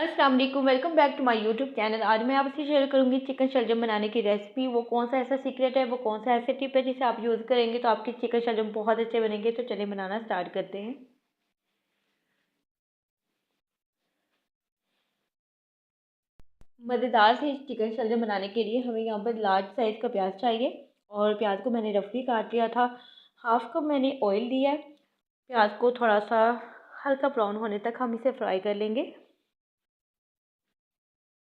अस्सलाम वालेकुम, welcome back to my YouTube channel. आज मैं आपसे शेयर करूंगी चिकन शलजम बनाने की रेसिपी। वो कौन सा ऐसा सीक्रेट है, वो कौन सा ऐसा टिप है जिसे आप यूज़ करेंगे तो आपके चिकन शलजम बहुत अच्छे बनेंगे। तो चलिए बनाना स्टार्ट करते हैं। मज़ेदार से चिकन शलजम बनाने के लिए हमें यहाँ पर लार्ज साइज़ का प्याज चाहिए और प्याज को मैंने रफली काट लिया था। हाफ कप मैंने ऑयल लिया है। प्याज को थोड़ा सा हल्का ब्राउन होने तक हम इसे फ्राई कर लेंगे।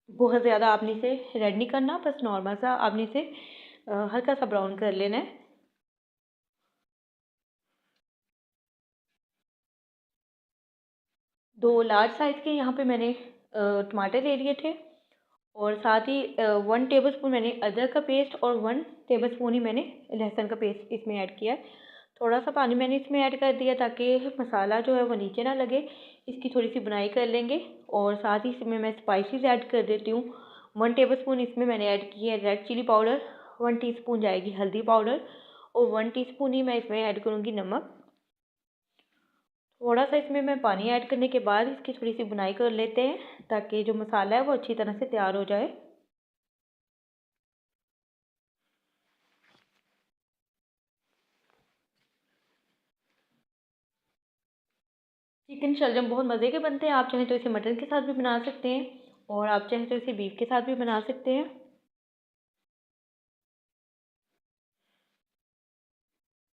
बहुत ज़्यादा आपने इसे रेड नहीं करना, बस नॉर्मल सा आपने इसे हल्का सा ब्राउन कर लेना है। दो लार्ज साइज़ के यहाँ पे मैंने टमाटर ले लिए थे और साथ ही 1 टेबलस्पून मैंने अदरक का पेस्ट और 1 टेबलस्पून ही मैंने लहसुन का पेस्ट इसमें ऐड किया है। थोड़ा सा पानी मैंने इसमें ऐड कर दिया ताकि मसाला जो है वो नीचे ना लगे। इसकी थोड़ी सी बुनाई कर लेंगे और साथ ही इसमें मैं स्पाइसेस ऐड कर देती हूँ। 1 टेबलस्पून इसमें मैंने ऐड की है रेड चिली पाउडर, 1 टीस्पून जाएगी हल्दी पाउडर और 1 टीस्पून ही मैं इसमें ऐड करूँगी नमक। थोड़ा सा इसमें मैं पानी ऐड करने के बाद इसकी थोड़ी सी बुनाई कर लेते हैं ताकि जो मसाला है वो अच्छी तरह से तैयार हो जाए। चिकन शलजम बहुत मज़े के बनते हैं। आप चाहें तो इसे मटन के साथ भी बना सकते हैं और आप चाहें तो इसे बीफ के साथ भी बना सकते हैं।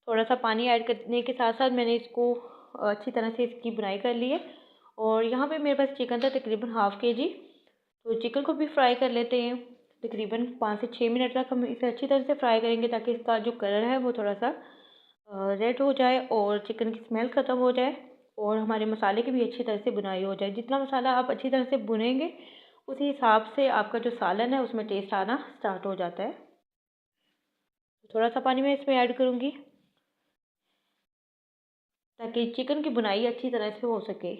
थोड़ा सा पानी ऐड करने के साथ साथ मैंने इसको अच्छी तरह से इसकी बुनाई कर ली है और यहाँ पे मेरे पास चिकन था तकरीबन हाफ़ केजी। तो चिकन को भी फ्राई कर लेते हैं। तकरीबन 5 से 6 मिनट तक हम इसे अच्छी तरह से फ्राई करेंगे ताकि इसका जो कलर है वो थोड़ा सा रेड हो जाए और चिकन की स्मेल ख़त्म हो जाए और हमारे मसाले की भी अच्छी तरह से बुनाई हो जाए। जितना मसाला आप अच्छी तरह से भुनेंगे उसी हिसाब से आपका जो सालन है उसमें टेस्ट आना स्टार्ट हो जाता है। थोड़ा सा पानी मैं इसमें ऐड करूँगी ताकि चिकन की बुनाई अच्छी तरह से हो सके।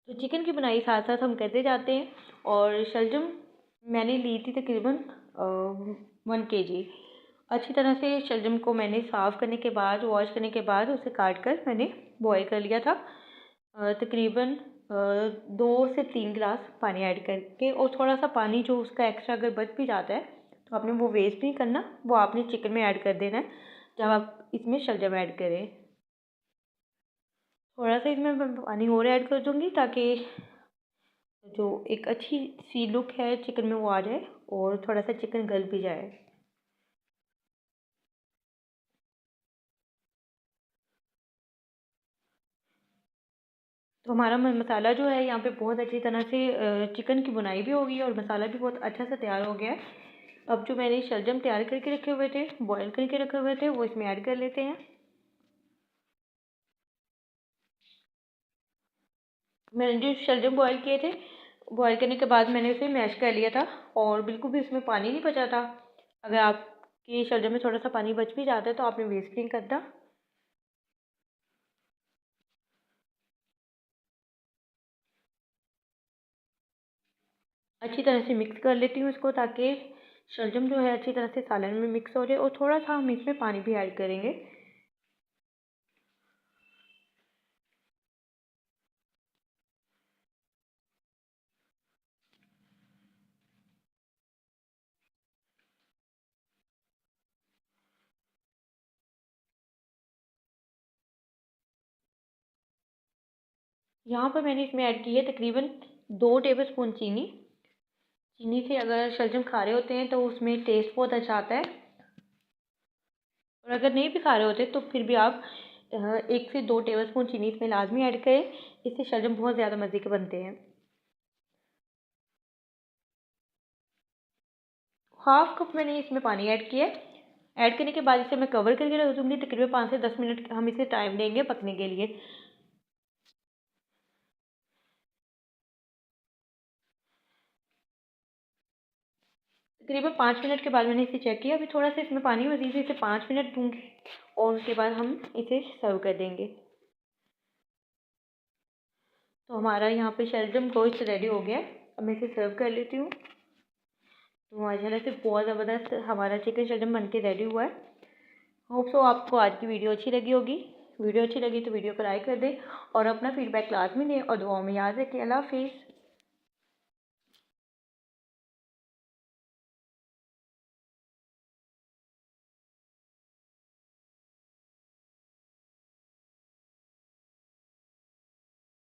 तो चिकन की बुनाई साथ साथ हम करते जाते हैं और शलजम मैंने ली थी तकरीबन 1 केजी। अच्छी तरह से शलजम को मैंने साफ़ करने के बाद, वॉश करने के बाद उसे काट कर मैंने बॉईल कर लिया था। तकरीबन 2 से 3 गिलास पानी ऐड करके और थोड़ा सा पानी जो उसका एक्स्ट्रा अगर बच भी जाता है तो आपने वो वेस्ट नहीं करना, वो आपने चिकन में ऐड कर देना है जब आप इसमें शलजम ऐड करें। थोड़ा सा इसमें मैं पानी और ऐड कर दूँगी ताकि जो एक अच्छी सी लुक है चिकन में वो आ जाए और थोड़ा सा चिकन गल भी जाए। तो हमारा मसाला जो है यहाँ पे बहुत अच्छी तरह से चिकन की बुनाई भी हो गई है और मसाला भी बहुत अच्छा सा तैयार हो गया है। अब जो मैंने शलजम तैयार करके रखे हुए थे, बॉयल करके रखे हुए थे, वो इसमें ऐड कर लेते हैं। मैंने जो शलजम बॉयल किए थे, बॉयल करने के बाद मैंने उसे मैश कर लिया था और बिल्कुल भी उसमें पानी नहीं बचा था। अगर आपकी शलजम में थोड़ा सा पानी बच भी जाता है तो आपने वेस्ट नहीं करना। अच्छी तरह से मिक्स कर लेती हूँ इसको ताकि शलजम जो है अच्छी तरह से सालन में मिक्स हो जाए और थोड़ा सा हम इसमें पानी भी ऐड करेंगे। यहाँ पर मैंने इसमें ऐड की है तकरीबन 2 टेबलस्पून चीनी। चीनी से अगर शलजम खा रहे होते हैं तो उसमें टेस्ट बहुत अच्छा आता है और अगर नहीं भी खा रहे होते तो फिर भी आप 1 से 2 टेबलस्पून चीनी इसमें लाजमी ऐड करें। इससे शलजम बहुत ज़्यादा मज़े के बनते हैं। हाफ कप मैंने इसमें पानी ऐड किया है। ऐड करने के बाद इसे मैं कवर करके रख दूँगी। तकरीबन 5 से 10 मिनट हम इसे टाइम देंगे पकने के लिए। तकरीबन 5 मिनट के बाद मैंने इसे चेक किया। अभी थोड़ा सा इसमें पानी मज़ीद है, इसे 5 मिनट दूँगी और उसके बाद हम इसे सर्व कर देंगे। तो हमारा यहाँ पे शलजम गोश्त रेडी हो गया है। अब मैं इसे सर्व कर लेती हूँ। तो माशाल्लाह से बहुत ज़बरदस्त हमारा चिकन शलजम बन के रेडी हुआ है। होप सो आपको आज की वीडियो अच्छी लगी होगी। वीडियो अच्छी लगी तो वीडियो को लाइक कर दें और अपना फीडबैक लाजमी दें और दुआओं में याद रखें। अल्लाह हाफिज़।